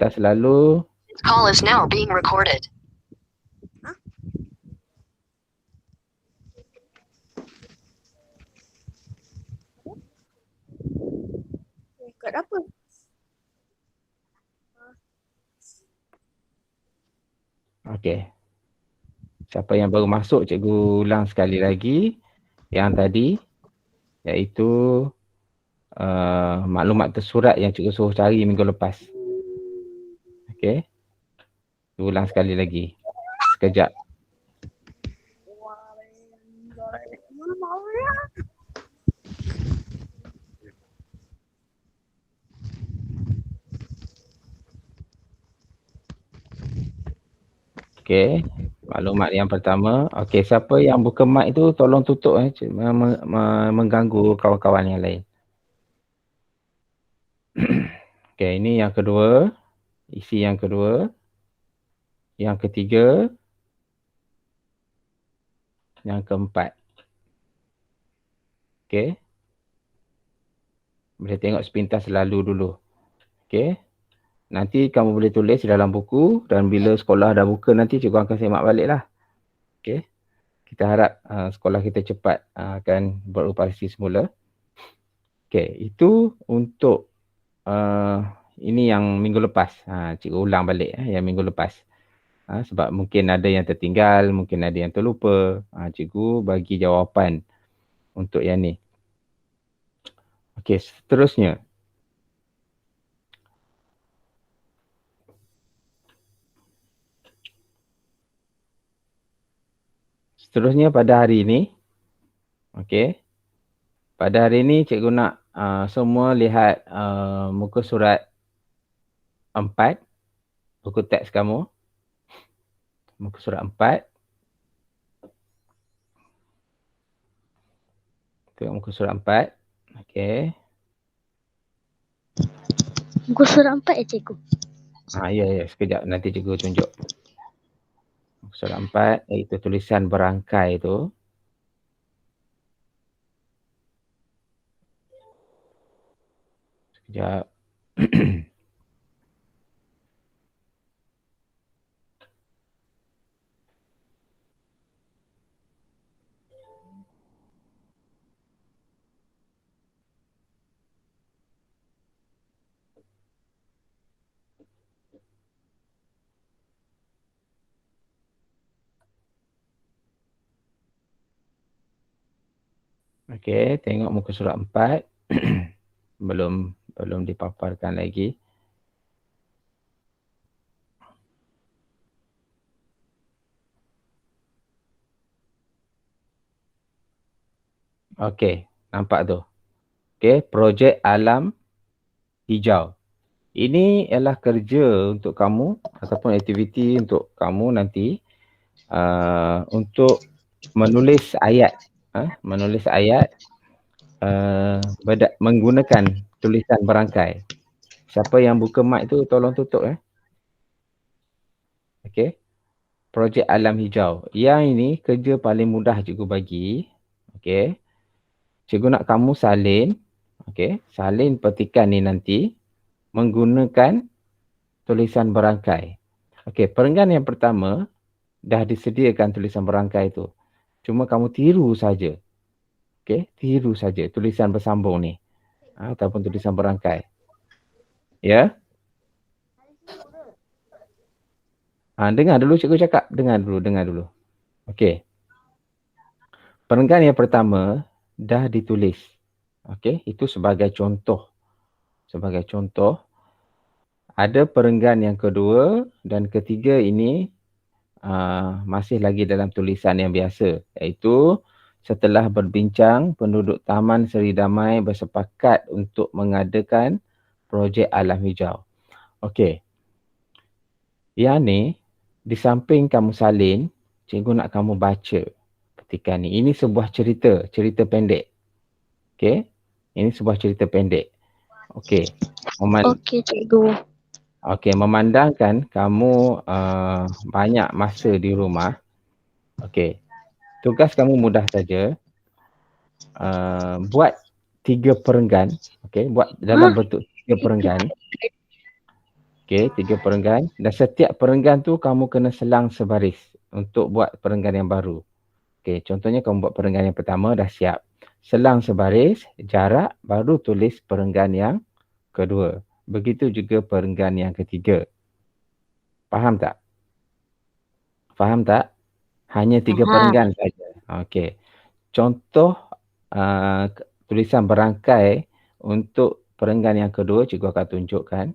sepintas lalu. Call is now being recorded. Record apa? Okey. Siapa yang baru masuk, cikgu ulang sekali lagi yang tadi, iaitu maklumat tersurat yang cikgu suruh cari minggu lepas. Okey. Ulang sekali lagi. Sekejap. Okey. Maklumat yang pertama. Okey, siapa yang buka mic tu tolong tutup mengganggu kawan-kawan yang lain. Okey, ini yang kedua. Isi yang kedua. Yang ketiga. Yang keempat. Okey. Boleh tengok sepintas lalu dulu. Okey. Nanti kamu boleh tulis dalam buku dan bila sekolah dah buka nanti cikgu akan semak balik lah. Okey. Kita harap sekolah kita cepat akan beroperasi semula. Okey, itu untuk ini yang minggu lepas. Cikgu ulang balik yang minggu lepas. Sebab mungkin ada yang tertinggal, mungkin ada yang terlupa. Cikgu bagi jawapan untuk yang ni. Okey, seterusnya. Seterusnya pada hari ini. Okey. Pada hari ini cikgu nak semua lihat muka surat 4. Buku teks kamu. Muka surat 4. Tengok muka surat 4. Okey. Muka surat 4 ya cikgu? Ya. Sekejap nanti cikgu tunjuk. Muka surat 4 iaitu tulisan berangkai tu. Sekejap. Okey, tengok muka surat 4. belum dipaparkan lagi. Okey, nampak tu. Okey, projek alam hijau. Ini ialah kerja untuk kamu ataupun aktiviti untuk kamu nanti untuk menulis ayat. Menulis ayat menggunakan tulisan berangkai. Siapa yang buka mic tu tolong tutup. Okey. Projek alam hijau. Yang ini kerja paling mudah cikgu bagi. Okey. Cikgu nak kamu salin. Okey. Salin petikan ni nanti menggunakan tulisan berangkai. Okey. Perenggan yang pertama dah disediakan tulisan berangkai tu. Cuma kamu tiru saja. Okey. Tiru saja tulisan bersambung ni. Ataupun tulisan berangkai. Ya. Dengar dulu cikgu cakap. Dengar dulu. Okey. Perenggan yang pertama dah ditulis. Okey, itu sebagai contoh. Ada perenggan yang kedua dan ketiga ini masih lagi dalam tulisan yang biasa. Iaitu setelah berbincang, penduduk Taman Seri Damai bersepakat untuk mengadakan projek alam hijau. Okey. Yang ni, di samping kamu salin, cikgu nak kamu baca petikan ni. Ini sebuah cerita pendek. Okey. Ini sebuah cerita pendek. Okey. Okey cikgu. Okey, memandangkan kamu banyak masa di rumah. Okey. Tugas kamu mudah saja. Buat 3 perenggan. Okey, buat dalam bentuk 3 perenggan. Okey, 3 perenggan. Dan setiap perenggan tu kamu kena selang sebaris untuk buat perenggan yang baru. Okey, contohnya kamu buat perenggan yang pertama dah siap. Selang sebaris, jarak, baru tulis perenggan yang kedua. Begitu juga perenggan yang ketiga. Faham tak? Faham tak? Hanya 3 Faham. perenggan saja. Okey. Contoh tulisan berangkai untuk perenggan yang kedua, cikgu akan tunjukkan.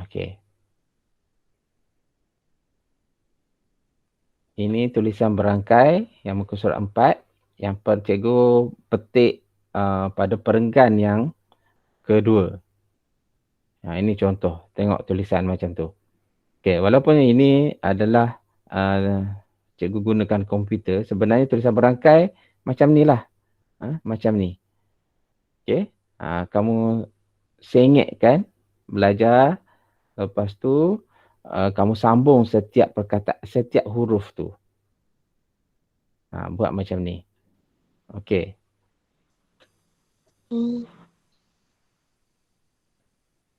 Okey. Ini tulisan berangkai yang muka surat 4 yang cikgu petik pada perenggan yang kedua. Ini contoh. Tengok tulisan macam tu. Okey, walaupun ini adalah cikgu gunakan komputer, sebenarnya tulisan berangkai macam ni lah. Macam ni. Okey. Kamu sengitkan, belajar. Lepas tu kamu sambung setiap perkataan, setiap huruf tu. Buat macam ni. Okey.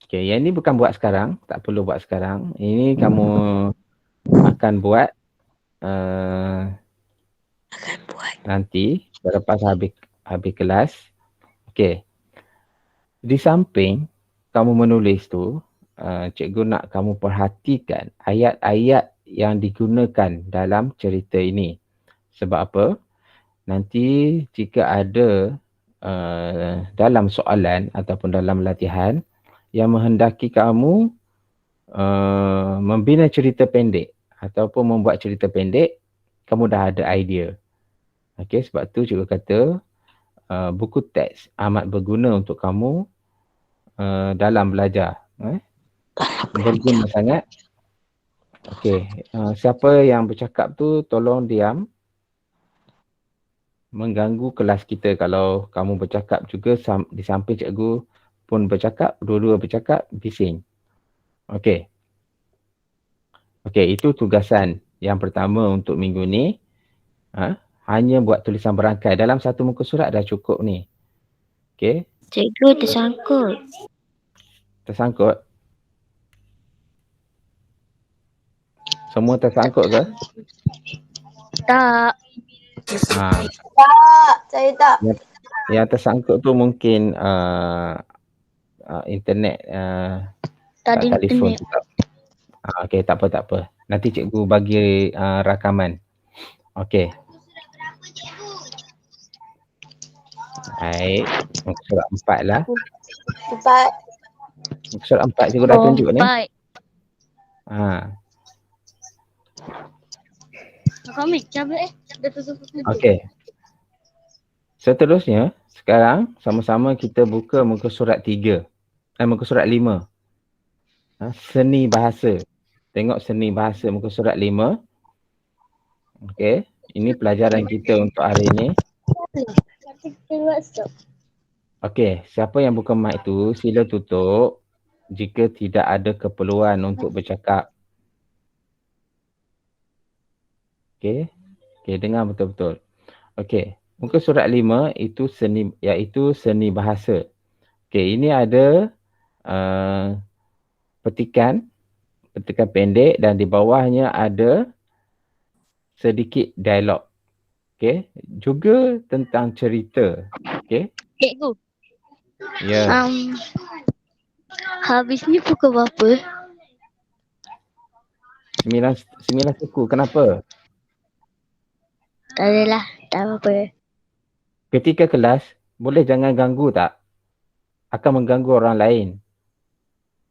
Okey, yang ni bukan buat sekarang. Tak perlu buat sekarang. Ini kamu akan buat nanti selepas habis kelas. Okey. Di samping kamu menulis tu, cikgu nak kamu perhatikan ayat-ayat yang digunakan dalam cerita ini. Sebab apa? Nanti jika ada dalam soalan ataupun dalam latihan yang menghendaki kamu membina cerita pendek ataupun membuat cerita pendek, kamu dah ada idea. Okey, sebab tu cikgu kata buku teks amat berguna untuk kamu dalam belajar. Berguna sangat. Okey, siapa yang bercakap tu tolong diam. Mengganggu kelas kita kalau kamu bercakap juga di samping cikgu pun bercakap, dua-dua bercakap, bising. Okey. Okey, itu tugasan yang pertama untuk minggu ni. Hanya buat tulisan berangkai. Dalam satu muka surat dah cukup ni. Okey. Cikgu tersangkut. Tersangkut? Semua tersangkut ke? Tak. Tak, saya tak. Yang tersangkut tu mungkin internet, Tak ada telefon. internet. Okey, tak apa. Nanti cikgu bagi rakaman. Okey. Baik. Muka surat 4 lah. 4. Muka surat 4 cikgu dah tunjuk ni. Baik. Kami cabut Dah tutup. Okey. Seterusnya, sekarang sama-sama kita buka muka surat 3. Muka surat 5. Seni bahasa. Tengok seni bahasa muka surat 5. Okey. Ini pelajaran kita untuk hari ini. Okey. Siapa yang buka mic tu, sila tutup jika tidak ada keperluan untuk bercakap. Okey. Okey, dengar betul-betul. Okey. Muka surat 5 itu iaitu seni bahasa. Okey, ini ada petikan pendek dan di bawahnya ada sedikit dialog. Okey, juga tentang cerita. Okey. Cikgu. Ya. Habis ni pukul berapa? 9 suku. Kenapa? Tak adalah. Tak apa-apa. Ketika kelas, boleh jangan ganggu tak? Akan mengganggu orang lain.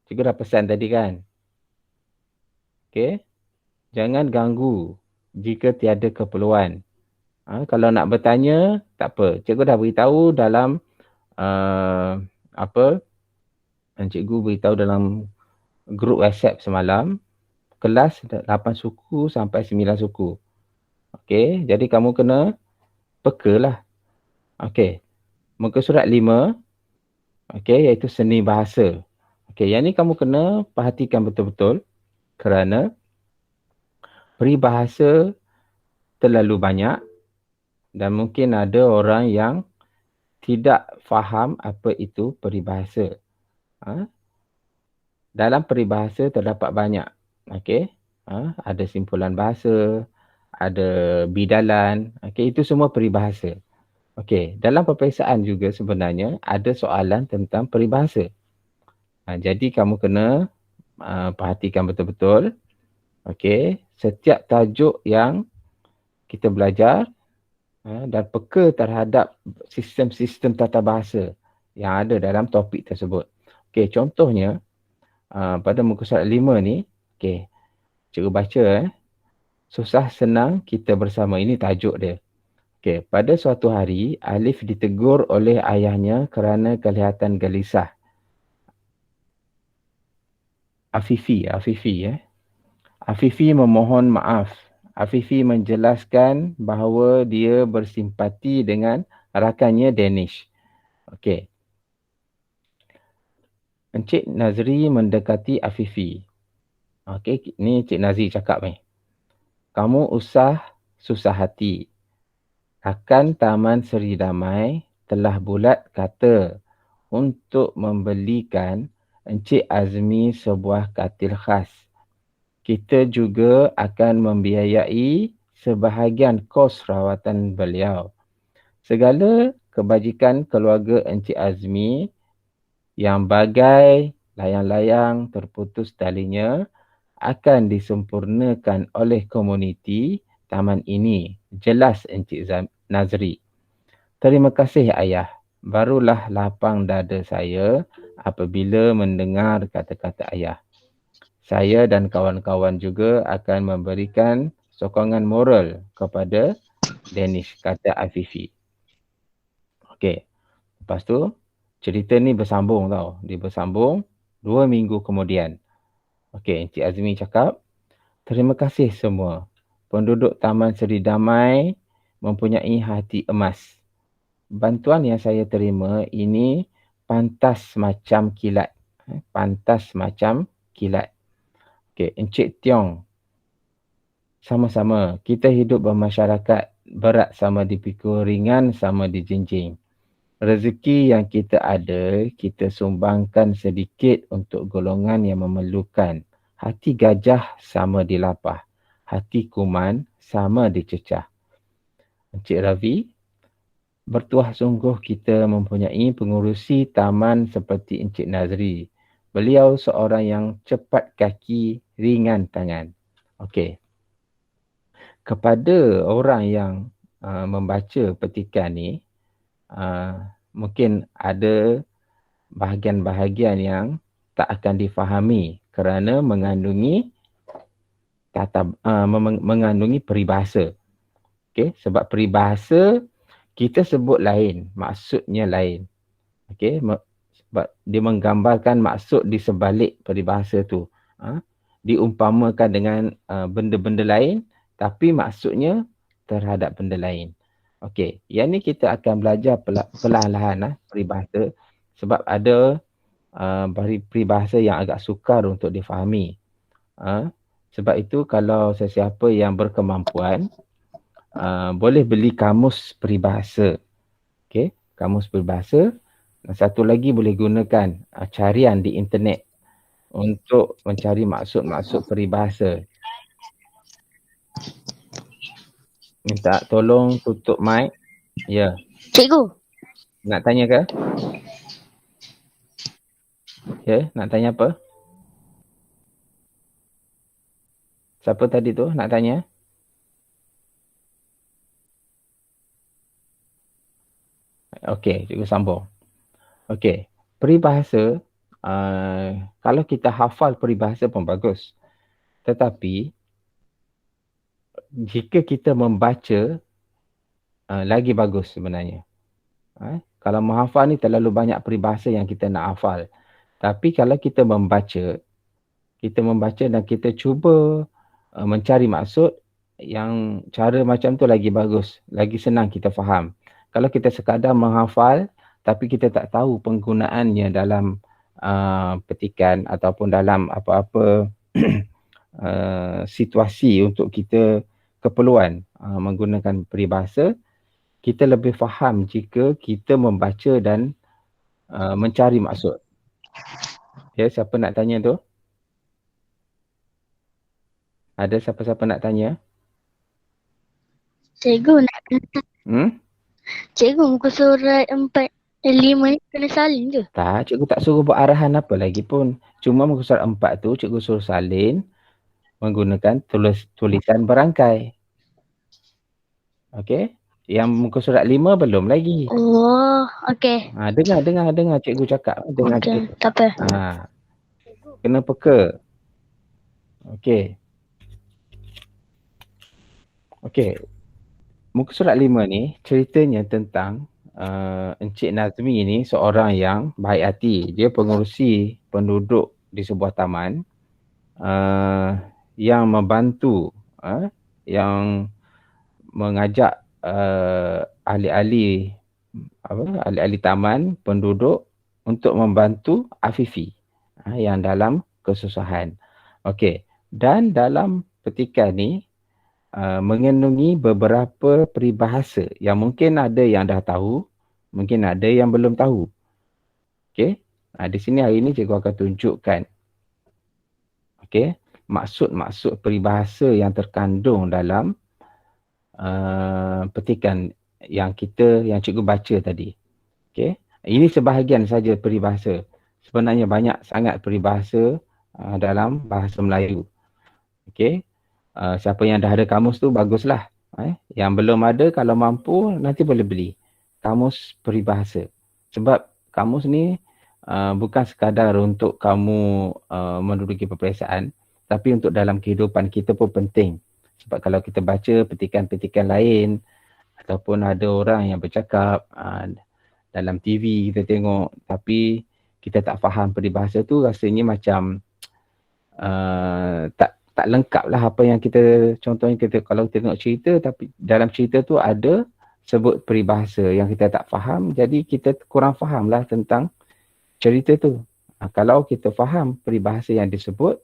Cikgu dah pesan tadi kan? Okey. Jangan ganggu jika tiada keperluan. Kalau nak bertanya, tak apa. Cikgu dah beritahu dalam cikgu beritahu dalam grup WhatsApp semalam, kelas 8 suku sampai 9 suku. Okey, jadi kamu kena peka lah. Okey, muka surat 5, okey, iaitu seni bahasa. Okey, yang ni kamu kena perhatikan betul-betul kerana peribahasa terlalu banyak dan mungkin ada orang yang tidak faham apa itu peribahasa. Dalam peribahasa terdapat banyak. Okey. Ada simpulan bahasa, ada bidalan. Okey, itu semua peribahasa. Okey, dalam peperiksaan juga sebenarnya ada soalan tentang peribahasa. Jadi kamu kena perhatikan betul-betul. Okey, setiap tajuk yang kita belajar dan peka terhadap sistem-sistem tata bahasa yang ada dalam topik tersebut. Okey, contohnya pada muka surat 5 ni, okey, cikgu baca susah senang kita bersama. Ini tajuk dia. Okey, pada suatu hari Alif ditegur oleh ayahnya kerana kelihatan gelisah. Afifi memohon maaf. Afifi menjelaskan bahawa dia bersimpati dengan rakannya Danish. Okey. Encik Nazri mendekati Afifi. Okey, ni Encik Nazri cakap ni. Kamu usah susah hati. Rakan Taman Seri Damai telah bulat kata untuk membelikan Encik Azmi sebuah katil khas. Kita juga akan membiayai sebahagian kos rawatan beliau. Segala kebajikan keluarga Encik Azmi yang bagai layang-layang terputus talinya akan disempurnakan oleh komuniti taman ini. Jelas Encik Nazri. Terima kasih ayah. Barulah lapang dada saya apabila mendengar kata-kata ayah. Saya dan kawan-kawan juga akan memberikan sokongan moral kepada Danish, kata Afifi. Okey. Lepas tu cerita ni bersambung tau. Dia bersambung 2 minggu kemudian. Okey, Encik Azmi cakap, terima kasih semua. Penduduk Taman Seri Damai mempunyai hati emas. Bantuan yang saya terima ini pantas macam kilat. Pantas macam kilat. Okey, Encik Tiong. Sama-sama. Kita hidup bermasyarakat. Berat sama dipikul, ringan sama dijinjing. Rezeki yang kita ada, kita sumbangkan sedikit untuk golongan yang memerlukan. Hati gajah sama dilapah. Hati kuman sama dicecah. Encik Ravi, bertuah sungguh kita mempunyai pengurusi taman seperti Encik Nazri. Beliau seorang yang cepat kaki, ringan tangan. Okey. Kepada orang yang membaca petikan ni, mungkin ada bahagian-bahagian yang tak akan difahami kerana mengandungi mengandungi peribahasa. Okey, sebab peribahasa kita sebut lain, maksudnya lain. Okey, sebab dia menggambarkan maksud di sebalik peribahasa tu. Diumpamakan dengan benda-benda lain tapi maksudnya terhadap benda lain. Okey, yang ni kita akan belajar perlahan-lahan peribahasa sebab ada peribahasa yang agak sukar untuk difahami. Sebab itu kalau sesiapa yang berkemampuan boleh beli kamus peribahasa. Okey, kamus peribahasa. Dan satu lagi boleh gunakan carian di internet untuk mencari maksud-maksud peribahasa. Minta tolong tutup mic. Ya. Cikgu. Nak tanya ke? Ya, nak tanya apa? Siapa tadi tu nak tanya? Okey, cikgu sambung. Okey, peribahasa, kalau kita hafal peribahasa pun bagus. Tetapi, jika kita membaca, lagi bagus sebenarnya. Kalau menghafal ni terlalu banyak peribahasa yang kita nak hafal. Tapi kalau kita membaca dan kita cuba mencari maksud, yang cara macam tu lagi bagus, lagi senang kita faham. Kalau kita sekadar menghafal tapi kita tak tahu penggunaannya dalam petikan ataupun dalam apa-apa situasi untuk kita keperluan, menggunakan peribahasa, kita lebih faham jika kita membaca dan mencari maksud. Ya, siapa nak tanya tu? Ada siapa-siapa nak tanya? Cikgu nak Cikgu muka surat 5 ni kena salin ke? Tak, cikgu tak suruh buat arahan apa lagi pun. Cuma muka surat 4 tu cikgu suruh salin menggunakan tulisan berangkai. Okey? Yang muka surat 5 belum lagi. Oh, okey. Dengar cikgu cakap. Dengar Okey, cikgu. tak apa. Kena peka. Okey. Muka surat 5 ni ceritanya tentang Encik Nazmi ni seorang yang baik hati. Dia pengurusi penduduk di sebuah taman yang membantu, yang mengajak ahli-ahli taman, penduduk untuk membantu Afifi yang dalam kesusahan. Okey. Dan dalam petikan ni mengandungi beberapa peribahasa yang mungkin ada yang dah tahu, mungkin ada yang belum tahu. Okey. Di sini hari ni cikgu akan tunjukkan maksud-maksud peribahasa yang terkandung dalam petikan yang cikgu baca tadi. Okey. Ini sebahagian saja peribahasa. Sebenarnya banyak sangat peribahasa dalam bahasa Melayu. Okey. Siapa yang dah ada kamus tu baguslah. Yang belum ada, kalau mampu nanti boleh beli kamus peribahasa. Sebab kamus ni bukan sekadar untuk kamu menduduki peperiksaan, tapi untuk dalam kehidupan kita pun penting. Sebab kalau kita baca petikan-petikan lain ataupun ada orang yang bercakap dalam TV kita tengok, tapi kita tak faham peribahasa tu, rasanya macam tak lengkap lah apa yang kita, contohnya kita kalau kita tengok cerita tapi dalam cerita tu ada sebut peribahasa yang kita tak faham, jadi kita kurang faham lah tentang cerita tu. Kalau kita faham peribahasa yang disebut,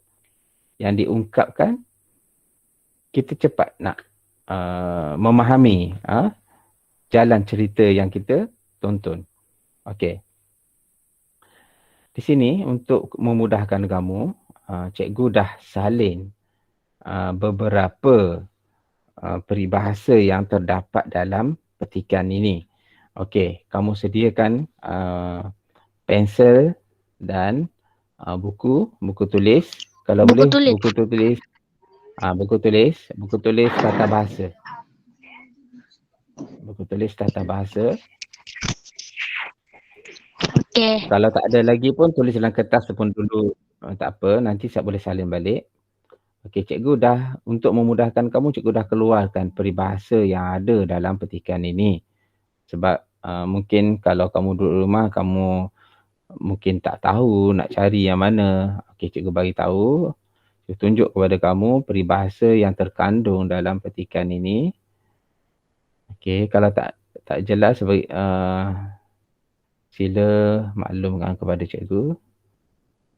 yang diungkapkan, kita cepat nak memahami jalan cerita yang kita tonton. Okey. Di sini untuk memudahkan kamu, cikgu dah salin beberapa peribahasa yang terdapat dalam petikan ini. Okey, kamu sediakan pensel dan buku tulis. Kalau Buku boleh tulis. buku tulis tata bahasa. Buku tulis tata bahasa. Okey. Kalau tak ada lagi pun tulis dalam kertas pun dulu. Tak apa, nanti saya boleh salin balik. Okey, cikgu dah, untuk memudahkan kamu, cikgu dah keluarkan peribahasa yang ada dalam petikan ini. Sebab mungkin kalau kamu duduk rumah, kamu mungkin tak tahu nak cari yang mana. Okey, cikgu bagi tahu. Cikgu tunjuk kepada kamu peribahasa yang terkandung dalam petikan ini. Okey, kalau tak jelas, sila maklumkan kepada cikgu.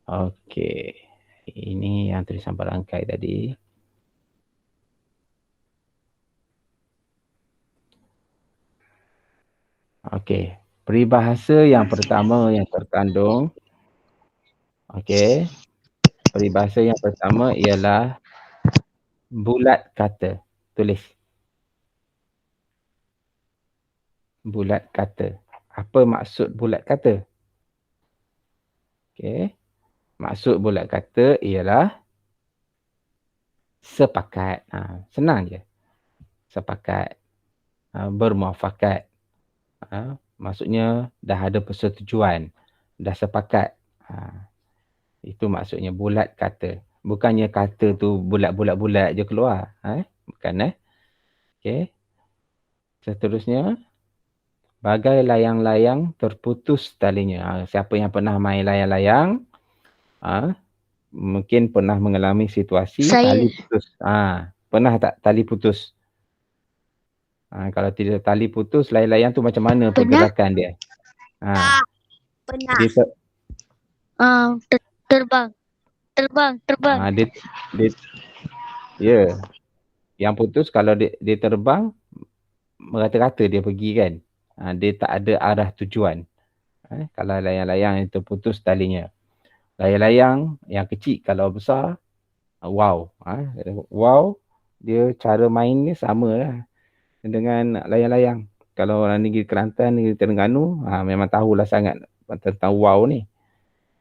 Okey. Ini yang tulisan berangkai tadi. Okey. Peribahasa yang pertama yang terkandung. Okey. Peribahasa yang pertama ialah bulat kata. Tulis. Bulat kata. Apa maksud bulat kata? Okey. Maksud bulat kata ialah sepakat. Senang je. Sepakat. Bermuafakat. Maksudnya dah ada persetujuan. Dah sepakat. Itu maksudnya bulat kata. Bukannya kata tu bulat-bulat-bulat je keluar. Bukan Okey. Seterusnya. Bagai layang-layang terputus talinya. Siapa yang pernah main layang-layang, mungkin pernah mengalami situasi tali putus. Pernah tak tali putus? Kalau tidak tali putus, layang-layang tu macam mana pergerakan dia? Pernah. Dia Terbang. Ya. Yang putus kalau dia terbang, merata-rata dia pergi kan. Dia tak ada arah tujuan. Kalau layang-layang yang terputus talinya. Layang-layang yang kecil kalau besar, wow. Wow, dia cara main ni sama lah dengan layang-layang. Kalau orang negeri Kelantan, negeri Terengganu, memang tahulah sangat tentang wow ni.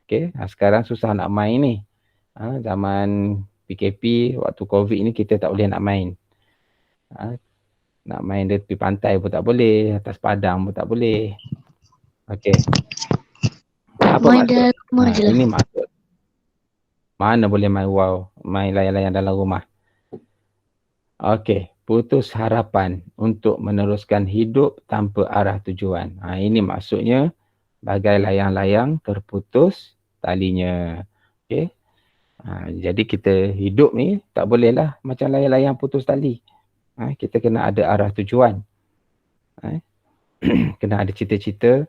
Okay, sekarang susah nak main ni. Zaman PKP, waktu COVID ni kita tak boleh nak main. Nak main di tepi pantai pun tak boleh, atas padang pun tak boleh. Okay. Apa Main maksud? dalam rumah je lah. Ini maksud. Mana boleh main wow, main layang-layang dalam rumah. Okey, putus harapan untuk meneruskan hidup tanpa arah tujuan. Ini maksudnya bagai layang-layang terputus talinya. Okey. Jadi kita hidup ni tak bolehlah macam layang-layang putus tali. Kita kena ada arah tujuan. Kena ada cita-cita,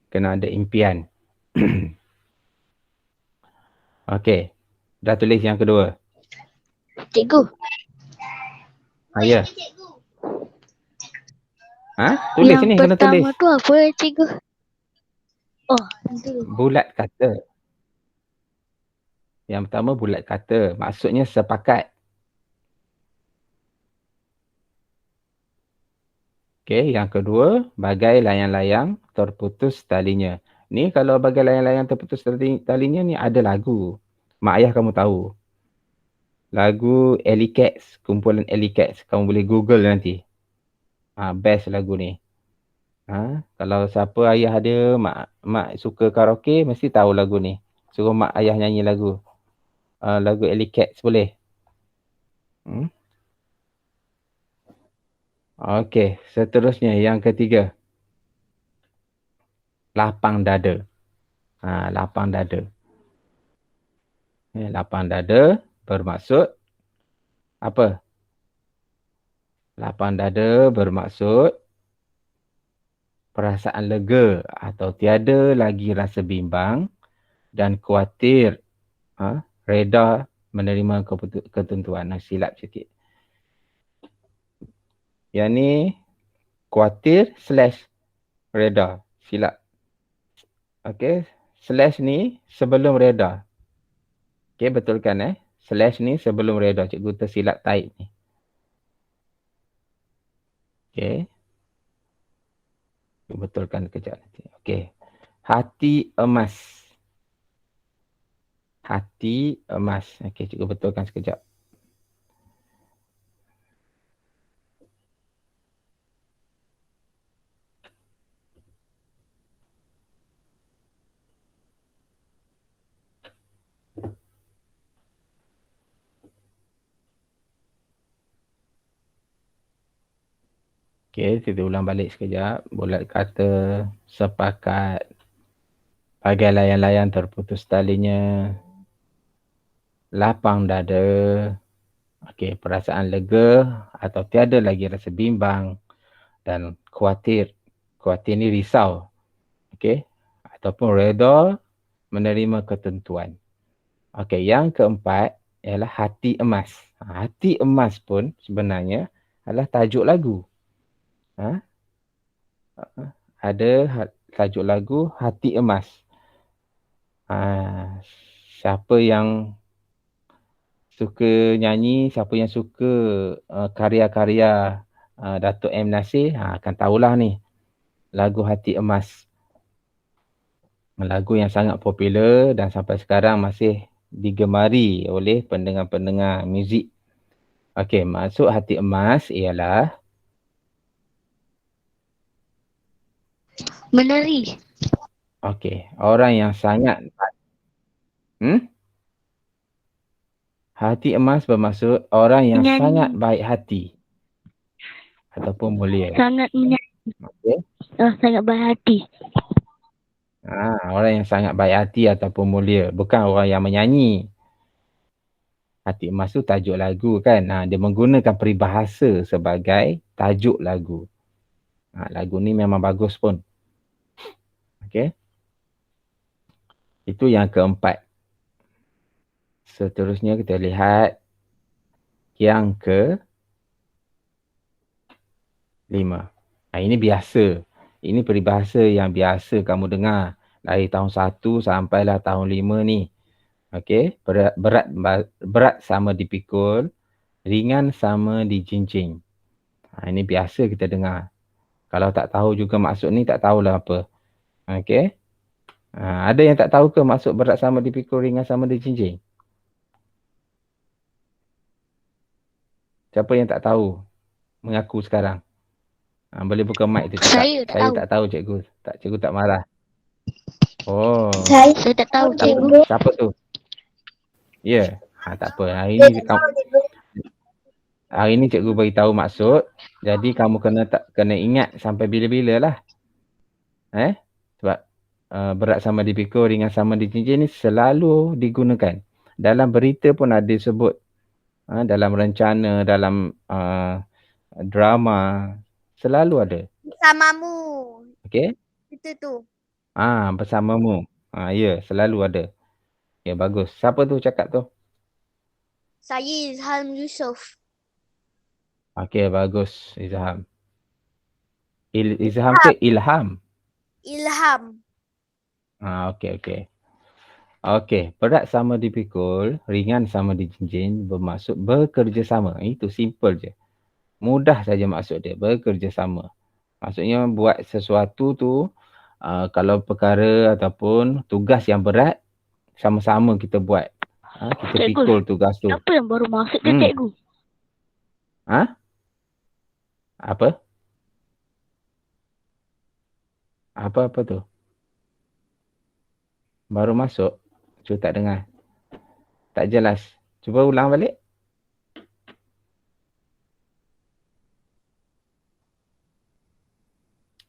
kena ada impian. Okey. Dah tulis yang kedua. Cikgu. Ya. Tulis yang ni, kena tulis. pertama tu apa cikgu? Oh, itu. Bulat kata. Yang pertama bulat kata. Maksudnya sepakat. Okey, yang kedua, bagai layang-layang terputus talinya. Ni kalau bagai layang-layang terputus talinya ni ada lagu. Mak ayah kamu tahu. Lagu Alley Cats, kumpulan Alley Cats. Kamu boleh Google nanti. Best lagu ni. Kalau siapa ayah dia, mak suka karaoke, mesti tahu lagu ni. Suruh mak ayah nyanyi lagu. Lagu Alley Cats boleh. Okey, seterusnya yang ketiga. Lapang dada. Lapang dada. Lapang dada bermaksud apa? Lapang dada bermaksud perasaan lega atau tiada lagi rasa bimbang dan khawatir, reda menerima ketentuan. Silap sikit. Yang ni khawatir / reda. Silap. Okey, slash ni sebelum reda. Okey, betulkan slash ni sebelum reda. Cikgu tersilap type ni. Okey. Betulkan kejap nanti. Okey. Hati emas. Hati emas. Okey, cikgu betulkan sekejap. Okey, kita ulang balik sekejap. Bulat kata, sepakat, bagai layang-layang terputus talinya, lapang dada, okey, perasaan lega atau tiada lagi rasa bimbang dan khawatir. Khawatir ni risau. Okey, ataupun reda menerima ketentuan. Okey, yang keempat ialah hati emas. Hati emas pun sebenarnya adalah tajuk lagu. Ada tajuk lagu Hati Emas. Siapa yang suka nyanyi, siapa yang suka karya-karya Datuk M. Nasir, akan tahulah ni lagu Hati Emas. Lagu yang sangat popular dan sampai sekarang masih digemari oleh pendengar-pendengar muzik. Okey, maksud Hati Emas ialah menari. okey, orang yang sangat Hati emas bermaksud orang yang Menyanyi. sangat baik hati ataupun mulia. Sangat menyanyi. Okey. Sangat baik hati. Orang yang sangat baik hati ataupun mulia, bukan orang yang menyanyi. Hati emas tu tajuk lagu kan. Dia menggunakan peribahasa sebagai tajuk lagu. Lagu ni memang bagus pun. Okey. Itu yang keempat. Seterusnya kita lihat yang ke 5. Ini biasa. Ini peribahasa yang biasa kamu dengar. Dari tahun 1 sampailah tahun 5 ni. Okey, berat sama dipikul, ringan sama dijinjing. Ini biasa kita dengar. Kalau tak tahu juga maksud ni, tak tahulah apa. Okey. Ada yang tak tahu ke maksud berat sama dipikul, ringan sama dijinjing? Siapa yang tak tahu? Mengaku sekarang. Boleh buka mic tu cakap. Saya tak Saya tahu. tak tahu cikgu. Cikgu tak marah. Oh, Saya tak tahu cikgu. siapa tu? Ya. Tak apa. Hari ni cikgu beritahu maksud. Jadi kamu kena ingat sampai bila-bila lah. Sebab berat sama dipikul, ringan sama dijinjing ni selalu digunakan. Dalam berita pun ada sebut. Dalam rencana, dalam drama, selalu ada. Bersamamu. Okey? Itu tu. Bersamamu. Ya, selalu ada. Ya, bagus. Siapa tu cakap tu? Saya Izham Yusof. Okey, bagus Izham. Izham ke Ilham? Ilham. Okey. Okey, berat sama dipikul, ringan sama dijinjing bermaksud bekerjasama. Itu simple je. Mudah saja maksud dia, bekerjasama. Maksudnya buat sesuatu tu, kalau perkara ataupun tugas yang berat, sama-sama kita buat. Kita Cikgu, pikul tugas tu. Apa yang baru masuk tu cikgu? Apa? Apa tu? Baru masuk? Cuba tak dengar. Tak jelas. Cuba ulang balik.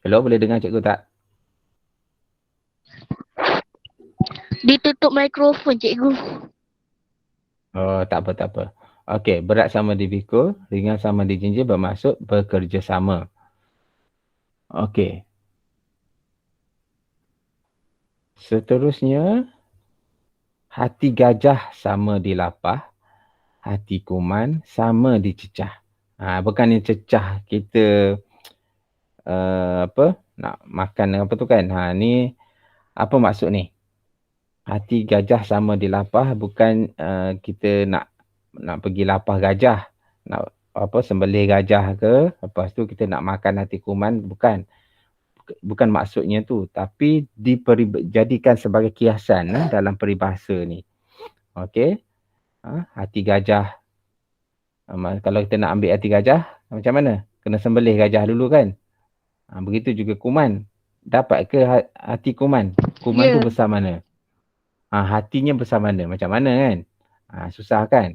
Hello, boleh dengar cikgu tak? Ditutup mikrofon cikgu. Oh, tak apa. Okey, berat sama dipikul, ringan sama dijinjing bermaksud bekerjasama. Okey. Seterusnya, hati gajah sama dilapah, hati kuman sama dicecah. Bukannya cecah kita nak makan apa tu kan. Ni apa maksud ni? Hati gajah sama dilapah bukan kita nak pergi lapah gajah, nak sembelih gajah ke, lepas tu kita nak makan hati kuman, bukan maksudnya tu, tapi dijadikan sebagai kiasan dalam peribahasa ni. Okey. Hati gajah, kalau kita nak ambil hati gajah macam mana? Kena sembelih gajah dulu kan. Begitu juga kuman. Dapat ke hati kuman? Kuman tu besar mana? Hatinya besar mana? Macam mana kan? Susah kan?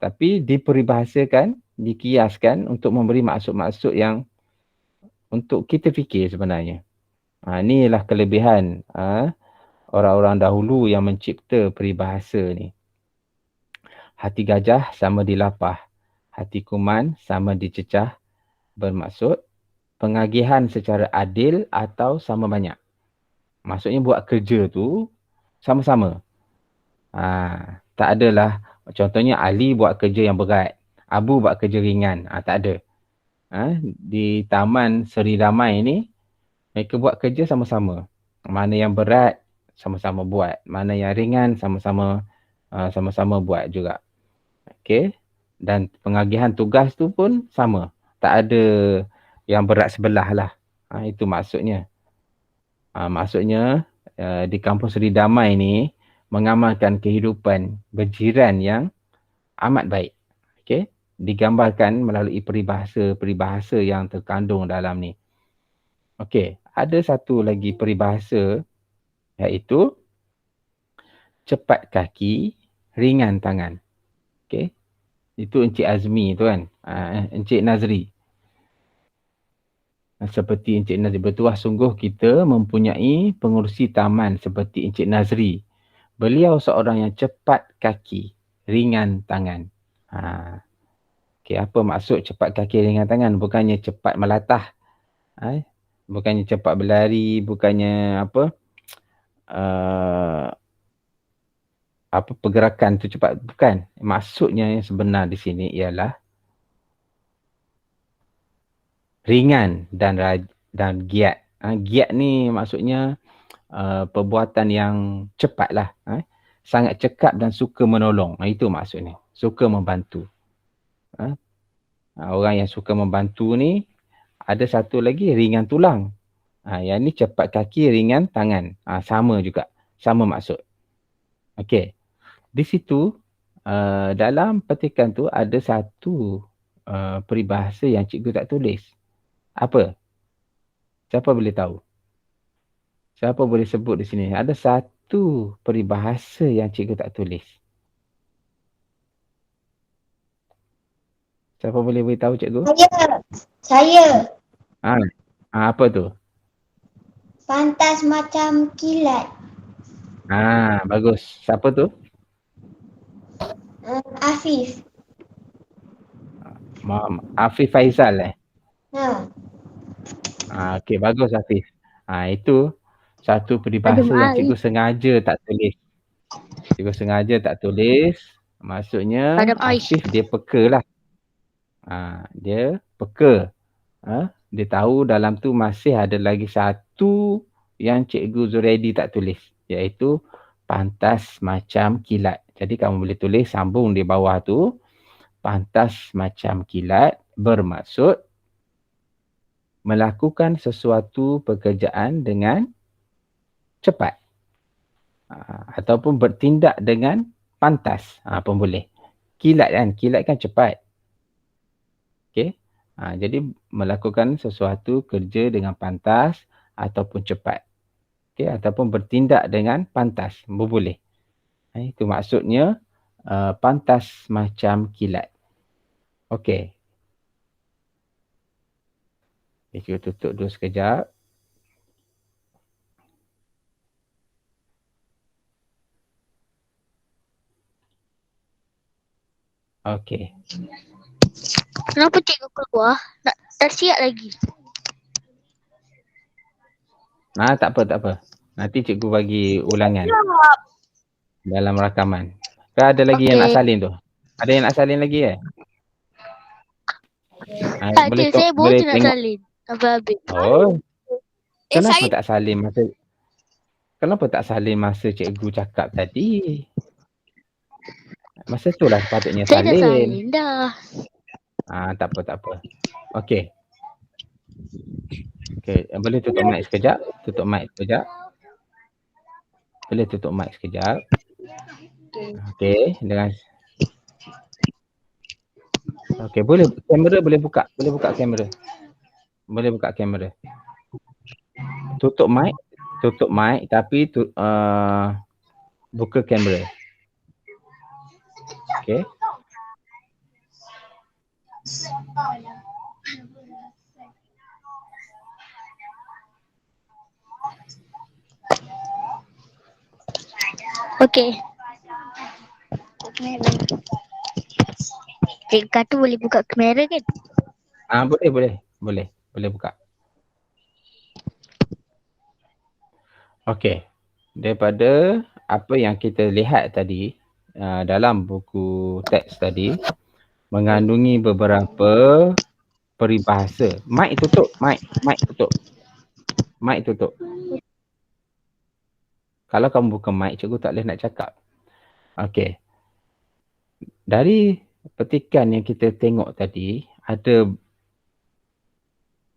Tapi diperbahasakan, dikiaskan untuk memberi maksud-maksud yang untuk kita fikir sebenarnya. Inilah kelebihan orang-orang dahulu yang mencipta peribahasa ni. Hati gajah sama dilapah, hati kuman sama dicecah, bermaksud pengagihan secara adil atau sama banyak. Maksudnya buat kerja tu sama-sama. Tak adalah contohnya Ali buat kerja yang berat, Abu buat kerja ringan. Tak ada. Di Taman Seri Damai ni, mereka buat kerja sama-sama. Mana yang berat, sama-sama buat. Mana yang ringan, sama-sama buat juga. Okey. Dan pengagihan tugas tu pun sama. Tak ada yang berat sebelah lah. Itu maksudnya. Maksudnya di Kampung Seri Damai ni mengamalkan kehidupan berjiran yang amat baik. Okey. Digambarkan melalui peribahasa yang terkandung dalam ni. Okey. Ada satu lagi peribahasa iaitu cepat kaki, ringan tangan. Okey. Itu Encik Azmi tu kan. Encik Nazri. Seperti Encik Nazri. Bertuah sungguh kita mempunyai pengurusi taman seperti Encik Nazri. Beliau seorang yang cepat kaki, ringan tangan. Okey, apa maksud cepat kaki, ringan tangan? Bukannya cepat melatah. Bukannya cepat berlari, bukannya apa pergerakan tu cepat, bukan. Maksudnya yang sebenar di sini ialah ringan dan giat. Giat ni maksudnya perbuatan yang cepat lah. Sangat cekap dan suka menolong. Itu maksudnya. Suka membantu. Orang yang suka membantu ni ada satu lagi ringan tulang. Yang ni cepat kaki, ringan tangan. Sama juga. Sama maksud. Okey. Di situ dalam petikan tu ada satu peribahasa yang cikgu tak tulis. Apa? Siapa boleh tahu? Siapa boleh sebut di sini? Ada satu peribahasa yang cikgu tak tulis. Siapa boleh beritahu cikgu? Saya. Apa tu? Pantas macam kilat. Bagus. Siapa tu? Afif. Afif Faizal Okey, bagus Afif. Itu satu peribahasa yang cikgu sengaja tak tulis. Cikgu sengaja tak tulis. Maksudnya Afif dia peka lah. Dia peka. Dia tahu dalam tu masih ada lagi satu yang cikgu Zuraidi tak tulis. Iaitu pantas macam kilat. Jadi kamu boleh tulis sambung di bawah tu. Pantas macam kilat bermaksud melakukan sesuatu pekerjaan dengan cepat. Ataupun bertindak dengan pantas. Pun boleh. Kilat kan cepat. Okey. Jadi melakukan sesuatu kerja dengan pantas ataupun cepat. Okey, ataupun bertindak dengan pantas. Boleh. Itu maksudnya pantas macam kilat. Okey. Kita tutup dulu sekejap. Okey. Kenapa cikgu keluar? Tak siap lagi. Tak apa. Nanti cikgu bagi ulangan dalam rakaman. Kan ada lagi yang nak salin tu? Ada yang nak salin lagi Saya boleh nak salin habis-habis. Kenapa tak salin masa cikgu cakap tadi? Masa tu lah sepatutnya Saya dah salin. salin dah. Tak apa. Okey. Boleh tutup mic sekejap? Boleh tutup mic sekejap? Okey, Okey, boleh kamera boleh buka kamera. Boleh buka kamera. Tutup mic tapi buka kamera. Okey. Okey. Cikgu kata boleh buka kamera kan? Boleh buka. Okey. Daripada apa yang kita lihat tadi dalam buku teks tadi mengandungi beberapa peribahasa. Mic tutup. Kalau kamu buka mic, cikgu tak boleh nak cakap. Okey. Dari petikan yang kita tengok tadi, ada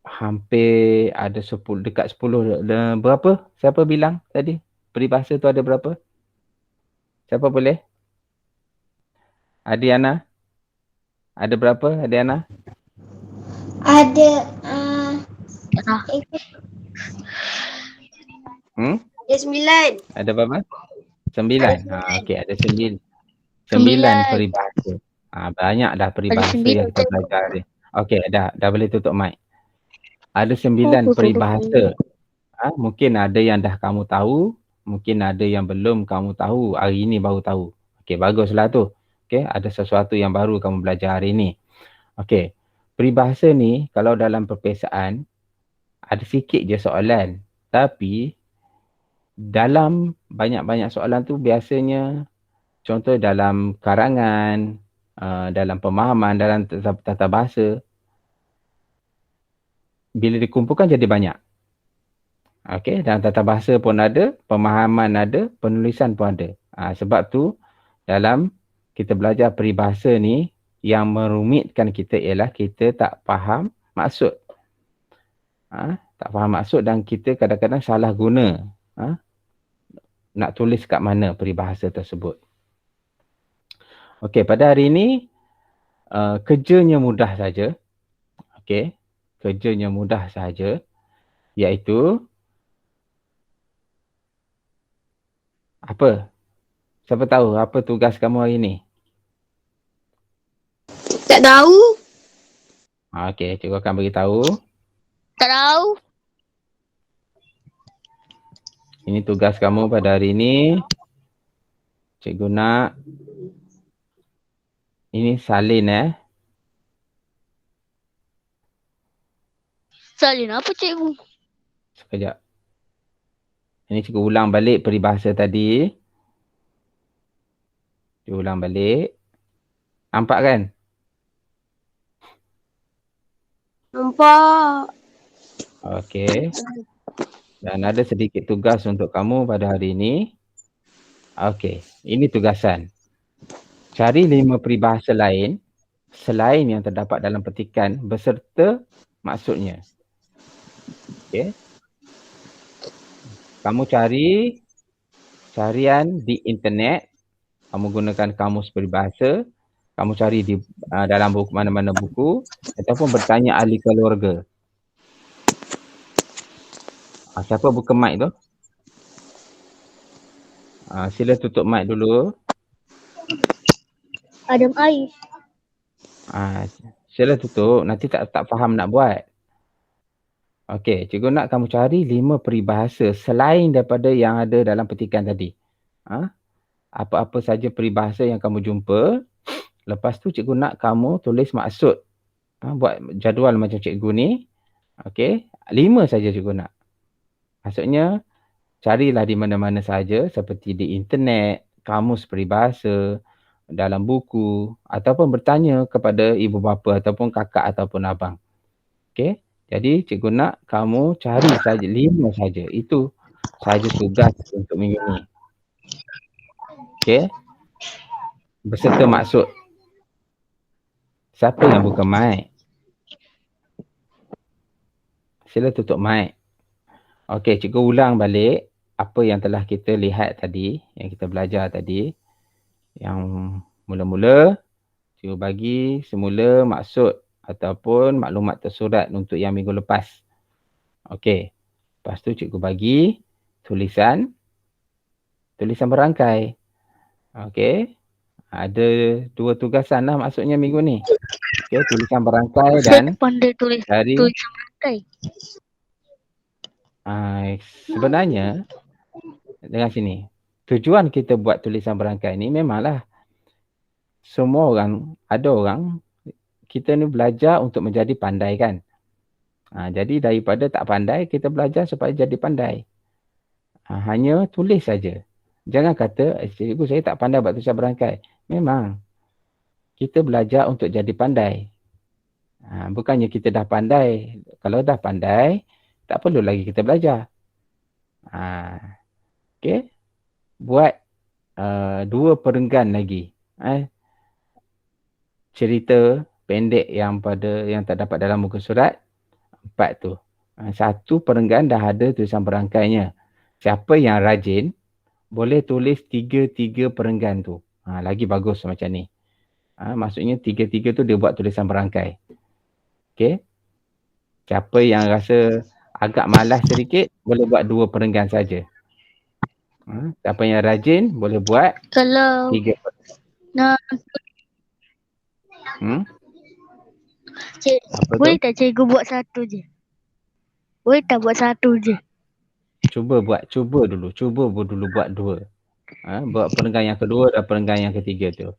hampir ada 10, dekat 10. Berapa? Siapa bilang tadi? Peribahasa tu ada berapa? Siapa boleh? Adiana? Ada berapa Adiana? Ada Ada 9. Ada berapa? 9. Okey, ada 9 peribahasa. Banyak dah peribahasa yang kita belajar ni. Okey, dah boleh tutup mic. Ada 9 peribahasa. Mungkin ada yang dah kamu tahu, mungkin ada yang belum kamu tahu, hari ni baru tahu. Okey, baguslah tu. Okey, ada sesuatu yang baru kamu belajar hari ni. Okey, peribahasa ni kalau dalam perpesaan ada sikit je soalan. Tapi dalam banyak-banyak soalan tu biasanya Contoh dalam karangan, dalam pemahaman, dalam tata bahasa. Bila dikumpulkan jadi banyak. Okey, dalam tata bahasa pun ada, pemahaman ada, penulisan pun ada. Sebab tu dalam kita belajar peribahasa ni, yang merumitkan kita ialah kita tak faham maksud. Tak faham maksud dan kita kadang-kadang salah guna. Nak tulis kat mana peribahasa tersebut. Okey, pada hari ini kerjanya mudah saja. Okey, kerjanya mudah saja, iaitu apa? Siapa tahu apa tugas kamu hari ni? Tak tahu. Okey, cikgu akan beritahu. Tak tahu. Ini tugas kamu pada hari ini. Cikgu nak. Ini salin Salin apa cikgu? Sekejap. Ini cikgu ulang balik peribahasa tadi. Cikgu ulang balik. Nampak kan? Nampak. Okey. Dan ada sedikit tugas untuk kamu pada hari ini. Okey, ini tugasan. Cari 5 peribahasa lain selain yang terdapat dalam petikan beserta maksudnya. Okey. Kamu cari carian di internet. Kamu gunakan kamus peribahasa. Kamu cari di dalam buku mana-mana buku ataupun bertanya ahli keluarga. Siapa buka mic tu? Sila tutup mic dulu. Adam Ais. Sila tutup, nanti tak faham nak buat. Okey, cikgu nak kamu cari 5 peribahasa selain daripada yang ada dalam petikan tadi. Apa-apa saja peribahasa yang kamu jumpa. Lepas tu cikgu nak kamu tulis maksud. Buat jadual macam cikgu ni. Okey, 5 saja cikgu nak. Maksudnya, carilah di mana-mana saja seperti di internet, kamus peribahasa, dalam buku ataupun bertanya kepada ibu bapa ataupun kakak ataupun abang. Okey, jadi cikgu nak kamu cari saja 5 saja. Itu saja tugas untuk minggu ni. Okey. Beserta maksud. Siapa yang buka mic? Sila tutup mic. Okey, cikgu ulang balik apa yang telah kita lihat tadi, yang kita belajar tadi. Yang mula-mula, cikgu bagi semula maksud ataupun maklumat tersurat untuk yang minggu lepas. Okey. Lepas tu cikgu bagi tulisan berangkai. Okey. Ada 2 tugasan lah maksudnya minggu ni. Okey, tulisan berangkai dan Saya pandai tulis dari tulisan berangkai. sebenarnya dengan sini. Tujuan kita buat tulisan berangkai ni memanglah semua orang, ada orang, kita ni belajar untuk menjadi pandai kan. Jadi daripada tak pandai, kita belajar supaya jadi pandai. Hanya tulis saja. Jangan kata, cikgu saya tak pandai buat tulisan berangkai. Memang. Kita belajar untuk jadi pandai. Bukannya kita dah pandai. Kalau dah pandai, tak perlu lagi kita belajar. Okey. Buat 2 perenggan lagi. Cerita pendek yang terdapat dalam muka surat 4 tu. 1 perenggan dah ada tulisan berangkainya. Siapa yang rajin boleh tulis 3 perenggan tu. Lagi bagus macam ni. Maksudnya 3 tu dia buat tulisan berangkai. Okey. Siapa yang rasa agak malas sedikit boleh buat 2 perenggan saja. Siapa yang rajin boleh buat Kalau 3 nak boleh tak cikgu buat 1 je? Boleh tak buat 1 je? Cuba dulu buat 2. Buat perenggan yang kedua dan perenggan yang ketiga tu.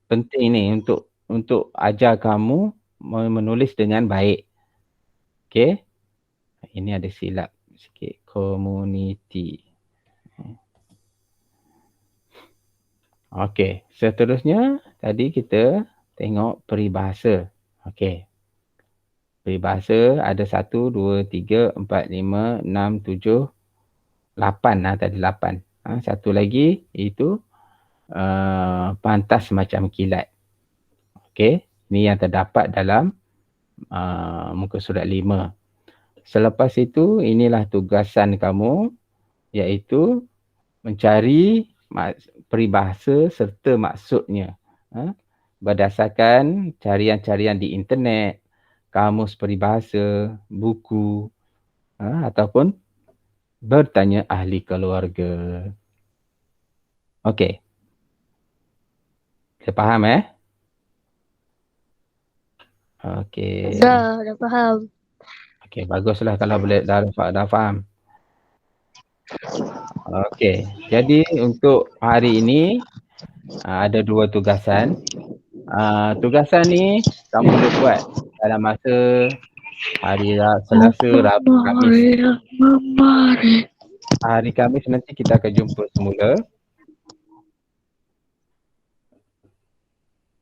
Penting ni untuk ajar kamu menulis dengan baik. Okey. Ini ada silap sikit. Community. Okey, seterusnya tadi kita tengok peribahasa. Okey. Peribahasa ada 1, 2, 3, 4, 5, 6, 7, 8 lah tadi 8. Satu lagi itu pantas macam kilat. Okey, ni yang terdapat dalam muka surat 5. Selepas itu inilah tugasan kamu, iaitu mencari peribahasa serta maksudnya. Berdasarkan carian-carian di internet, kamus peribahasa, buku, ataupun bertanya ahli keluarga. Okey. Kita faham Okey. Dah faham. Okey, baguslah kalau boleh dah faham. Okey. Jadi untuk hari ini ada 2 tugasan. Tugasan ni kamu boleh buat dalam masa hari Selasa, Rabu, Khamis. Hari Khamis nanti kita akan jumpa semula.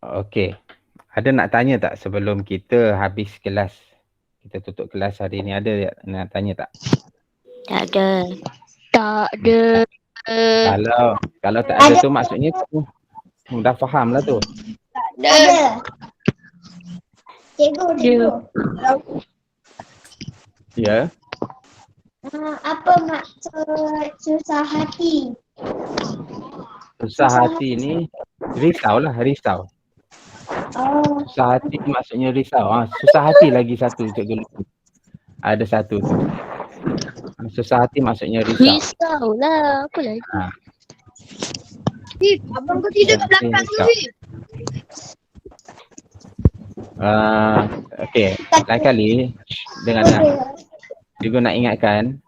Okey. Ada nak tanya tak sebelum kita habis kelas? Kita tutup kelas hari ni, ada nak tanya tak? Tak ada. Tak ada. Kalau tak ada tu maksudnya kamu dah faham lah tu. Ada. Cikgu. Ya. Apa maksud susah hati? Susah hati ni risau lah, risau. Oh, Susah hati maksudnya risau. Susah hati lagi satu cikgu. Ada satu tu. Susah hati maksudnya risau. Risau lah. Apa lagi? Abang kau tidur kat belakang tu, Fif. Okey. Lain kali dengarlah. Cikgu nak ingatkan,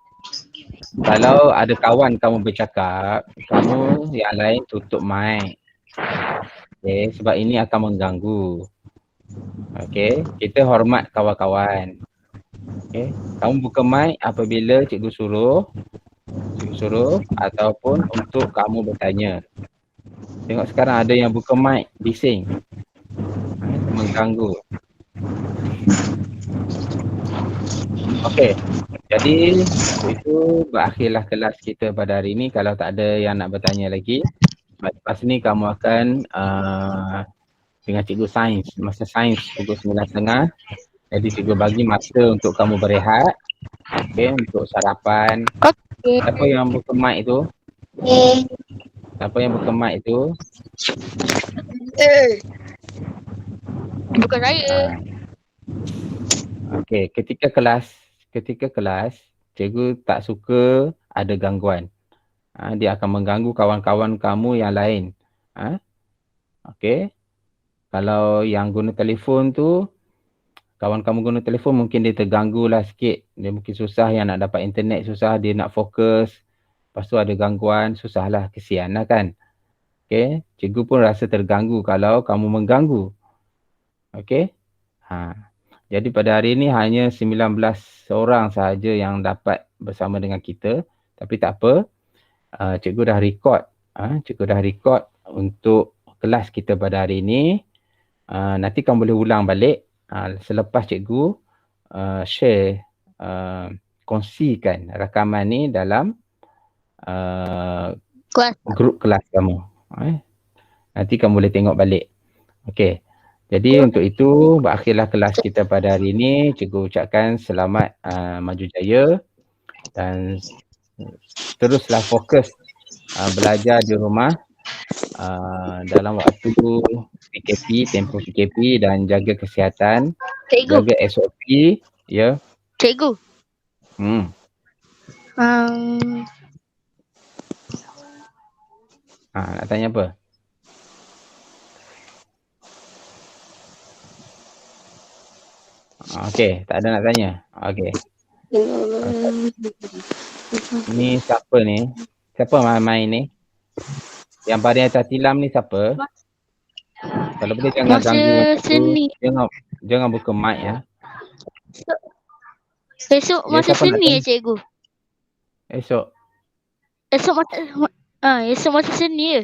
kalau ada kawan kamu bercakap, kamu yang lain tutup mic. Okey, sebab ini akan mengganggu. Okey, kita hormat kawan-kawan. Okey, kamu buka mic apabila cikgu suruh ataupun untuk kamu bertanya. Tengok sekarang ada yang buka mic, bising. Mengganggu. Okey, jadi itu berakhirlah kelas kita pada hari ini. Kalau tak ada yang nak bertanya lagi, lepas ni kamu akan dengan cikgu sains, masa sains pukul 9.30. Jadi cikgu bagi masa untuk kamu berehat. Okey, untuk sarapan. Okey. Siapa yang buka mic tu? Siapa yang buka mic tu? Bukan saya. Okey, ketika kelas, cikgu tak suka ada gangguan. Dia akan mengganggu kawan-kawan kamu yang lain. Okey. Kalau yang guna telefon tu, kawan kamu guna telefon mungkin dia terganggu lah sikit. Dia mungkin susah yang nak dapat internet, susah dia nak fokus. Lepas tu ada gangguan, susahlah, kesian lah kan. Okey, cikgu pun rasa terganggu kalau kamu mengganggu. Okey. Jadi pada hari ini hanya 19 orang sahaja yang dapat bersama dengan kita. Tapi tak apa, cikgu dah record. Cikgu dah record untuk kelas kita pada hari ini. Nanti kamu boleh ulang balik selepas cikgu share, kongsikan rakaman ni dalam grup kelas kamu. Nanti kamu boleh tengok balik. Okey. Jadi untuk itu berakhirlah kelas kita pada hari ini. Cikgu ucapkan selamat maju jaya dan teruslah fokus belajar di rumah dalam waktu PKP, tempoh PKP, dan jaga kesihatan, jaga SOP, ya. Cikgu. Nak tanya apa? Okey, tak ada nak tanya. Okey. Ni siapa ni? Siapa main ni? Yang baris atas tilam ni siapa? Kalau boleh jangan ganggu seni. Jangan buka mic ya. Esok masa seni ya cikgu. Esok Esok masa seni ya.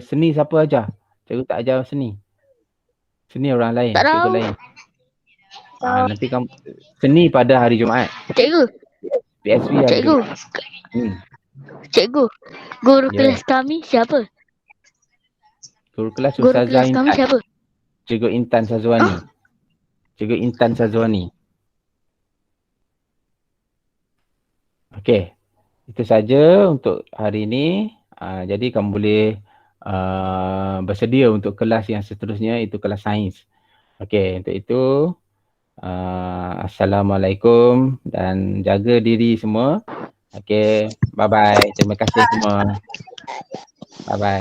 Seni siapa ajar? Cikgu tak ajar seni. Seni orang lain, Tak cikgu tahu. lain. Nanti kamu seni pada hari Jumaat. Cikgu. PSV hari Cikgu. Jumaat. Cikgu. Guru Ya. kelas kami siapa? Guru kelas Guru Ustazah kelas kami Intan. siapa? Cikgu Intan Sazwani. Cikgu Intan Sazwani. Okey. Itu saja untuk hari ini. Jadi kamu boleh bersedia untuk kelas yang seterusnya, itu kelas sains. Okey, untuk itu Assalamualaikum dan jaga diri semua. Okey, bye-bye. Terima kasih semua. Bye-bye.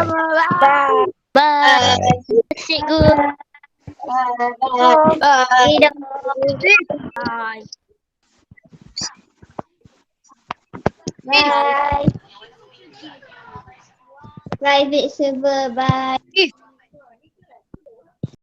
Bye. Cikgu. Bye. Private server, bye.